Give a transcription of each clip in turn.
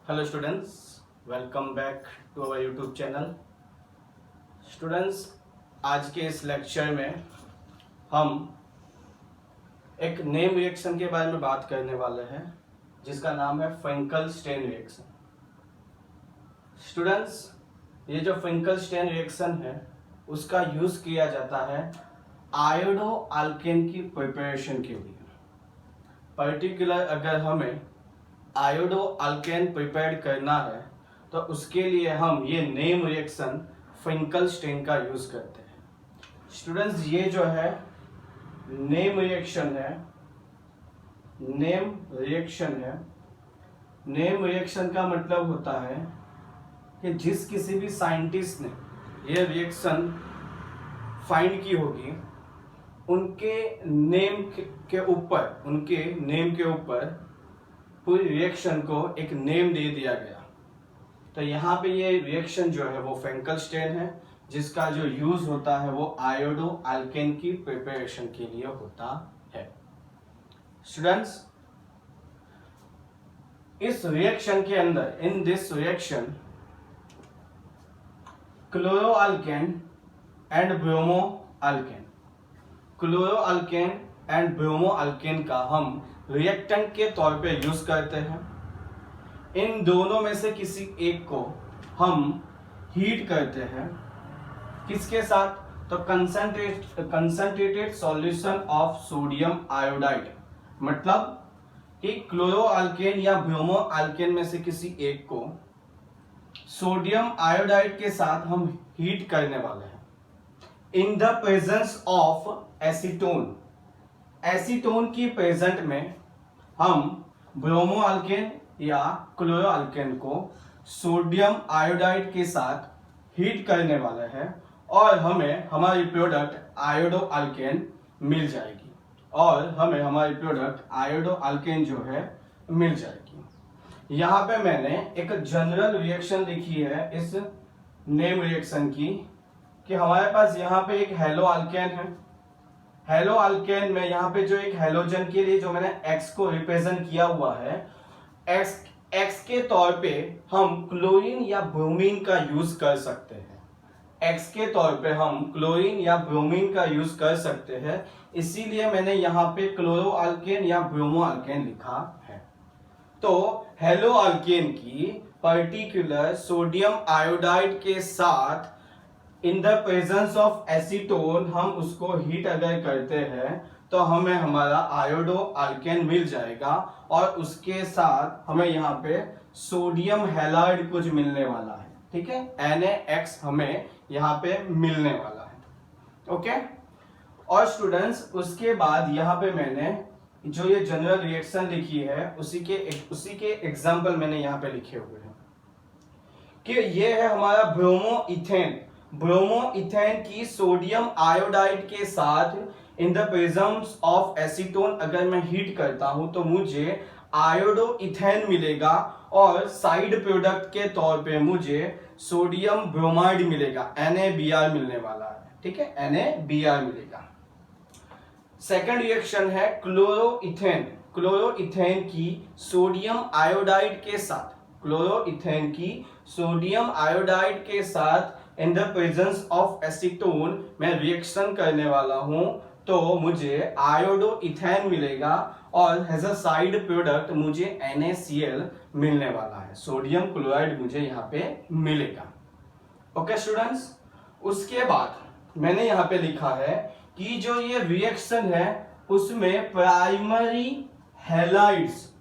Hello students, welcome back to our YouTube channel. Students, आज के इस लेक्चर में हम एक नेम रिएक्शन के बारे में बात करने वाले हैं जिसका नाम है फिंकल-स्टेन रिएक्शन। स्टूडेंट्स, ये जो फिंकल-स्टेन रिएक्शन है उसका यूज किया जाता है आयोडो अल्केन की प्रिपरेशन के लिए। पर्टिकुलर अगर हमें आयोडो अल्केन प्रिपेयर करना है तो उसके लिए हम ये नेम रिएक्शन फिंकल-स्टेन का यूज करते हैं। स्टूडेंट्स, ये जो है नेम रिएक्शन है, नेम रिएक्शन का मतलब होता है कि जिस किसी भी साइंटिस्ट ने ये रिएक्शन फाइंड की होगी उनके नेम के ऊपर पूरी रिएक्शन को एक नेम दे दिया गया। तो यहाँ पे ये रिएक्शन जो है वो फिंकल-स्टेन है, जिसका जो यूज होता है वो आयोडो अल्केन की प्रिपरेशन के लिए होता है। स्टूडेंट्स, इस रिएक्शन के अंदर, in this reaction, chloro alkane and bromo alkane, chloro alkane and bromo alkane का हम रिएक्टेंट के तौर पे यूज करते हैं। इन दोनों में से किसी एक को हम हीट करते हैं। किसके साथ? तो concentrated solution of sodium iodide, मतलब कि क्लोरो अल्केन या ब्रोमो अल्केन में से किसी एक को सोडियम आयोडाइड के साथ हम हीट करने वाले हैं in the presence of acetone. Acetone की प्रेजेंट में हम ब्रोमो अल्केन या क्लोरो अल्केन को सोडियम आयोडाइड के साथ हीट करने वाले हैं और हमें हमारी प्रोडक्ट आयोडो अल्केन मिल जाएगी जो है मिल जाएगी। यहाँ पे मैंने एक जनरल रिएक्शन लिखी है इस नेम रिएक्शन की कि हमारे पास यहाँ पे एक हेलो अल्केन है। हेलो अल्केन में यहाँ पे जो एक हेलोजन के लिए जो मैंने एक्स को रिप्रेजेंट किया हुआ है, एक्स के तौर पे हम क्लोरीन या ब्रोमीन का यूज कर सकते हैं। एक्स के तौर पे हम क्लोरीन या ब्रोमीन का यूज कर सकते हैं, इसीलिए मैंने यहाँ पे क्लोरो अल्केन या ब्रोमो अल्केन लिखा है। तो हेलो अल्केन की पर्टिकुलर सोडियम आयोडाइड के साथ in the presence of acetone हम उसको हीट अगर करते हैं तो हमें हमारा आयोडो अल्केन मिल जाएगा और उसके साथ हमें यहाँ पे सोडियम हैलाइड कुछ मिलने वाला है। ठीक है, NaX हमें यहाँ पे मिलने वाला है। ओके, और स्टूडेंट्स, उसके बाद यहाँ पे मैंने जो ये जनरल रिएक्शन लिखी है उसी के एग्जाम्पल मैंने यहाँ पे लिखे हुए हैं कि ये है हमारा ब्रोमो इथेन की सोडियम आयोडाइड के साथ in the presence of acetone अगर मैं हीट करता हूं तो मुझे आयोडो इथेन मिलेगा और साइड प्रोडक्ट के तौर पे मुझे सोडियम ब्रोमाइड मिलेगा, NaBr मिलने वाला है। ठीक है, NaBr मिलेगा। सेकंड रिएक्शन है क्लोरो इथेन की सोडियम आयोडाइड के साथ in the presence of acetone मैं रिएक्शन करने वाला हूं तो मुझे आयोडो इथेन मिलेगा और एज अ साइड प्रोडक्ट मुझे NaCl मिलने वाला है, सोडियम क्लोराइड मुझे यहाँ पे मिलेगा। ओके स्टूडेंट्स, उसके बाद मैंने यहाँ पे लिखा है कि जो ये रिएक्शन है उसमें प्राइमरी हैलाइड्स,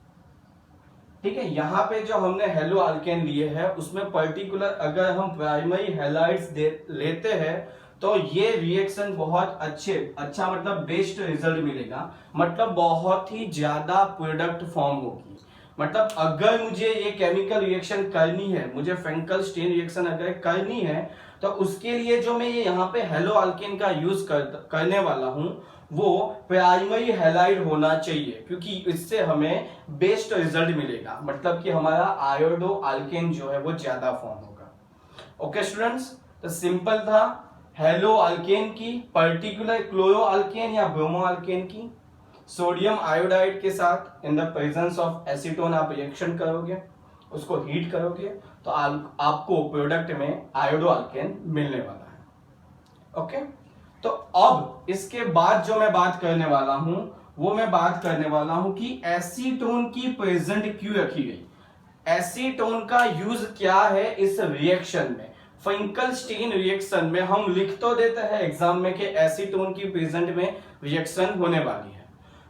ठीक है, यहाँ पे जो हमने हेलो अल्केन लिए हैं उसमें पर्टिकुलर अगर हम प्राइमरी हैलाइड्स लेते हैं तो ये रिएक्शन बहुत अच्छा मतलब बेस्ट रिजल्ट मिलेगा, मतलब बहुत ही ज्यादा प्रोडक्ट फॉर्म होगी। मतलब अगर मुझे ये केमिकल रिएक्शन करनी है, मुझे फिंकल-स्टेन रिएक्शन अगर करनी है तो उसके लिए जो मैं ये यहाँ पे हेलो अल्केन का यूज करने वाला हूं वो प्राइमरी हैलाइड होना चाहिए, क्योंकि इससे हमें बेस्ट रिजल्ट मिलेगा, मतलब कि हमारा आयोडो अल्केन जो है वो ज्यादा फॉर्म होगा। ओके स्टूडेंट्स, तो सिंपल था हेलो अल्केन की पर्टिकुलर क्लोरो अल्केन या ब्रोमो अल्केन की सोडियम आयोडाइड के साथ in the presence of acetone आप रिएक्शन करोगे उसको हीट करोगे तो आपको प्रोडक्ट में आयोडो अल्केन मिलने वाला है। ओके, तो अब इसके बाद जो मैं बात करने वाला हूं वो मैं बात करने वाला हूं कि एसीटोन की प्रेजेंट क्यों रखी गई। एसीटोन का यूज क्या है इस रिएक्शन में। फिंकलस्टीन रिएक्शन में हम लिख तो देते हैं एग्जाम में कि एसीटोन की प्रेजेंट में रिएक्शन होने वाली है,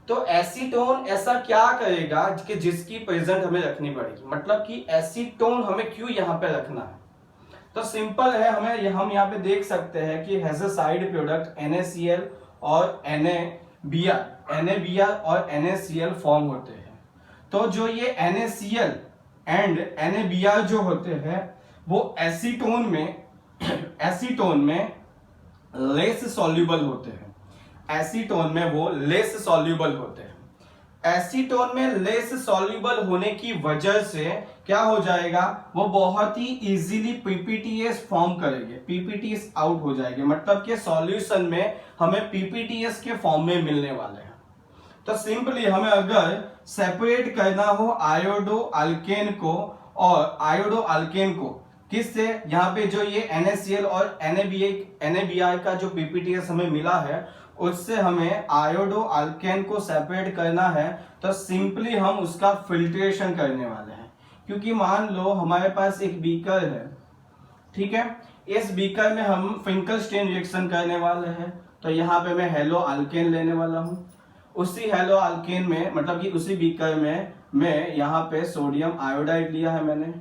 तो एसीटोन ऐसा क्या करेगा कि जिसकी प्रेजेंट हमें रखनी पड़ेगी, मतलब कि एसीटोन हमें क्यों यहां पे रखना है। तो सिंपल है, हम यहाँ पे देख सकते हैं कि has a side product NaCl और NaBr और NaCl फॉर्म होते हैं। तो जो ये NaCl एंड NaBr जो होते हैं वो एसीटोन में लेस सॉल्युबल होते हैं। एसीटोन में वो लेस सॉल्युबल होते हैं। एसीटोन में लेस सॉल्युबल होने की वजह से क्या हो जाएगा, वो बहुत ही इजीली पीपीटीएस फॉर्म करेंगे, पीपीटीएस आउट हो जाएंगे, मतलब कि सॉल्यूशन में हमें पीपीटीएस के फॉर्म में मिलने वाले हैं। तो सिंपली हमें अगर सेपरेट करना हो आयोडो अल्केन को और आयोडो अल्केन को किससे, यहाँ पे जो ये NaCl और NaBr का जो पीपीटीएस हमें मिला है उससे हमें आयोडो अल्केन को सेपरेट करना है, तो सिंपली हम उसका फिल्ट्रेशन करने वाले हैं। क्योंकि मान लो हमारे पास एक बीकर है, ठीक है, इस बीकर में हम फिंकलस्टीन रिएक्शन करने वाले हैं, तो यहाँ पे मैं हेलो अल्केन लेने वाला हूँ। उसी हेलो अल्केन में मतलब कि उसी बीकर में मैं यहाँ पे सोडियम आयोडाइड लिया है मैंने,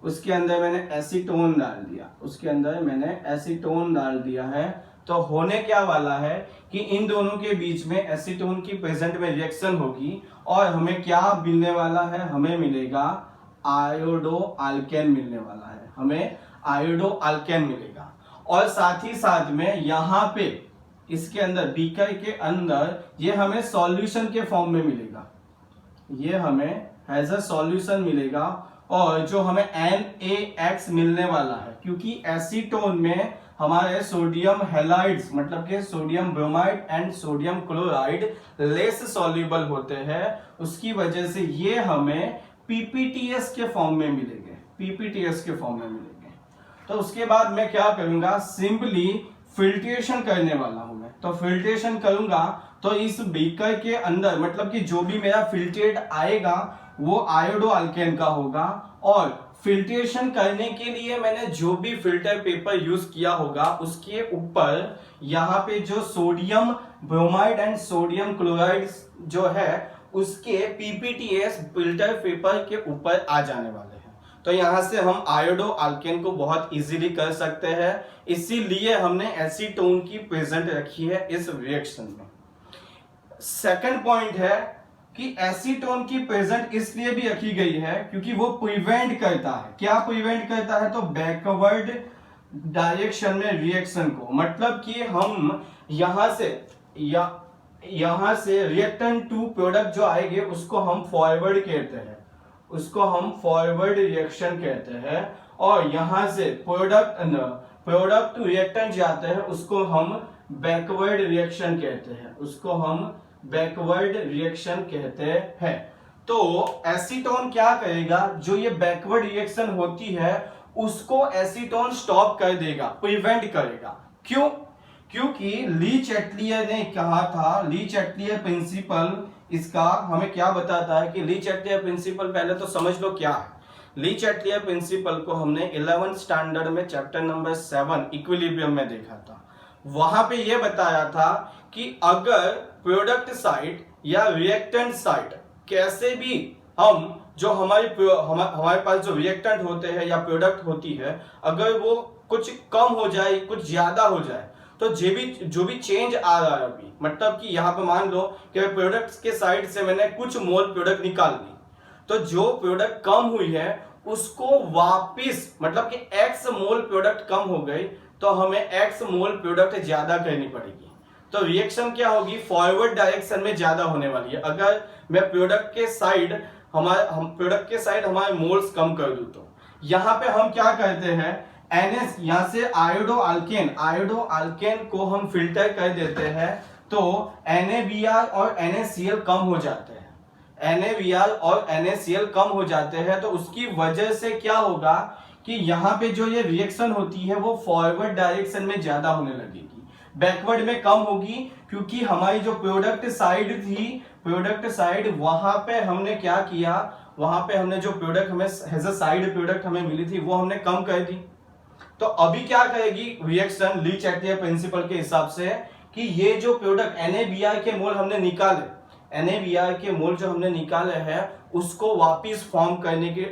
उसके अंदर मैंने एसीटोन डाल दिया, उसके अंदर मैंने एसीटोन डाल दिया है। तो होने क्या वाला है कि इन दोनों के बीच में एसीटोन की प्रेजेंट में रिएक्शन होगी और हमें क्या मिलने वाला है, हमें मिलेगा आयोडो अल्केन मिलने वाला है, हमें आयोडो अल्केन मिलेगा। और साथ ही साथ में यहाँ पे इसके अंदर बीकर के अंदर ये हमें सॉल्यूशन के फॉर्म में मिलेगा, ये हमें एज अ सॉल्यूशन मिलेगा। और जो हमें NaX मिलने वाला है, क्योंकि एसीटोन में हमारे सोडियम हैलाइड्स मतलब के sodium bromide and sodium chloride less soluble होते हैं, उसकी वजह से ये हमें पीपीटीएस के फॉर्म में मिलेंगे, पीपीटीएस के फॉर्म में मिलेंगे। तो उसके बाद मैं क्या करूंगा, सिंपली फिल्ट्रेशन करने वाला हूं मैं। तो फिल्ट्रेशन करूंगा तो इस बीकर के अंदर मतलब कि जो भी मेरा फिल्ट्रेट आएगा वो आयोडो अल्केन का होगा। और फिल्ट्रेशन करने के लिए मैंने जो भी फिल्टर पेपर यूज किया होगा उसके ऊपर यहाँ पे जो sodium bromide and sodium chloride जो है उसके पीपीटीएस फिल्टर पेपर के ऊपर आ जाने वाले हैं। तो यहां से हम आयोडो अल्केन को बहुत इजीली कर सकते हैं, इसीलिए हमने एसीटोन की प्रेजेंट रखी है इस रिएक्शन में। सेकंड पॉइंट है कि एसीटोन की प्रेजेंट इसलिए भी रखी गई है क्योंकि वो प्रिवेंट करता है, क्या प्रिवेंट करता है, तो बैकवर्ड डायरेक्शन में रिएक्शन को, मतलब कि हम यहां से रिएक्टेंट टू प्रोडक्ट जो आएंगे उसको हम फॉरवर्ड कहते हैं, उसको हम फॉरवर्ड रिएक्शन कहते हैं। और यहां से प्रोडक्ट टू रिएक्टेंट जाते हैं उसको हम बैकवर्ड रिएक्शन कहते हैं, उसको हम बैकवर्ड रिएक्शन कहते हैं। तो एसीटोन क्या करेगा, जो ये बैकवर्ड रिएक्शन होती है उसको एसीटोन स्टॉप कर देगा, प्रिवेंट करेगा। क्यों, क्योंकि ली चैटलियर ने कहा था, ली चैटलियर प्रिंसिपल इसका हमें क्या बताता है कि ली चैटलियर प्रिंसिपल पहले तो समझ लो क्या है। ली चैटलियर प्रिंसिपल को हमने 11th स्टैंडर्ड में चैप्टर नंबर 7 इक्विलिब्रियम में देखा था। वहां पे ये बताया था कि अगर प्रोडक्ट साइड या रिएक्टेंट साइड कैसे भी हम जो हमारे पास जो रिएक्टेंट होते हैं या प्रोडक्ट होती है अगर वो कुछ कम हो जाए कुछ ज्यादा हो जाए तो जो भी चेंज आ रहा है अभी, मतलब कि यहाँ पे मान लो कि प्रोडक्ट के साइड से मैंने कुछ मोल प्रोडक्ट निकाल ली, तो जो प्रोडक्ट कम हुई है उसको वापिस मतलब कि x मोल प्रोडक्ट कम हो गई तो हमें x मोल प्रोडक्ट ज्यादा करनी पड़ेगी। तो रिएक्शन क्या होगी, फॉरवर्ड डायरेक्शन में ज्यादा होने वाली है। अगर मैं प्रोडक्ट के साइड हमारे मोल्स कम कर दूं तो यहाँ पे हम क्या करते हैं, NS यहाँ से आयोडो अल्केन को हम फिल्टर कर देते हैं तो NaBr और NaCl कम हो जाते हैं। NaBr और NaCl कम हो जाते हैं, तो उसकी वजह से क्या होगा कि यहाँ पे जो ये रिएक्शन होती है वो फॉरवर्ड डायरेक्शन में ज्यादा होने लगेगी, बैकवर्ड में कम होगी, क्योंकि हमारी जो प्रोडक्ट साइड थी, प्रोडक्ट साइड, वहां पे हमने क्या किया, वहां पे हमने जो प्रोडक्ट हमें एज अ साइड प्रोडक्ट हमें मिली थी वो हमने कम कर दी। तो अभी क्या करेगी रिएक्शन ली-चैटियर प्रिंसिपल के हिसाब से कि ये जो प्रोडक्ट NaBr के मोल हमने निकाले, NaBr के मोल जो हमने निकाले हैं उसको वापस फॉर्म करने की,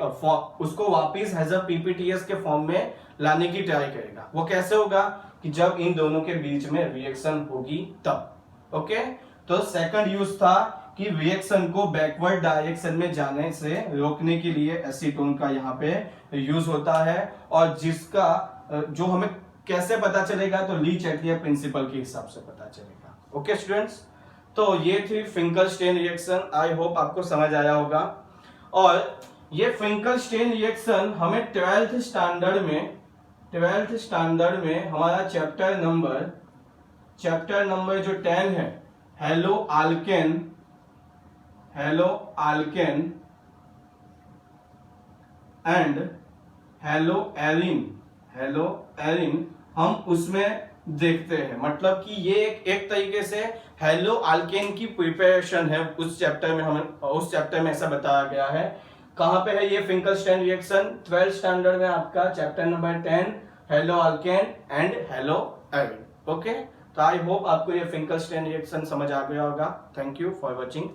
उसको वापस एज अ PPTS के फॉर्म में लाने की ट्राई करेगा। वो कैसे होगा कि जब इन दोनों के बीच में रिएक्शन होगी तब। ओके, तो सेकंड यूज था कि रिएक्शन को बैकवर्ड डायरेक्शन में जाने से रोकने के लिए एसीटोन का यहाँ पे यूज होता है, और जिसका जो हमें कैसे पता चलेगा, तो ली-चैटियर प्रिंसिपल के हिसाब से पता चलेगा। ओके स्टूडेंट्स, तो ये थी फिंकलस्टेन रिएक्शन, आई होप आपको समझ आया होगा। और ये फिंकलस्टेन रिएक्शन हमें 12th स्टैंडर्ड में हमारा चैप्टर नंबर जो 10 है, hello Alcaine and hello Erin हम उसमें देखते हैं। मतलब कि ये एक तरीके से हेलो आल्केन की प्रिपरेशन है, उस चैप्टर में ऐसा बताया गया है। कहां पे है ये फिंकलस्टेन रिएक्शन? 12th स्टैंडर्ड में आपका chapter number 10 hello Alcaine and hello Erin. Okay, तो आई होप आपको ये फिंकलस्टेन रिएक्शन समझ आ गया होगा। Thank you for watching.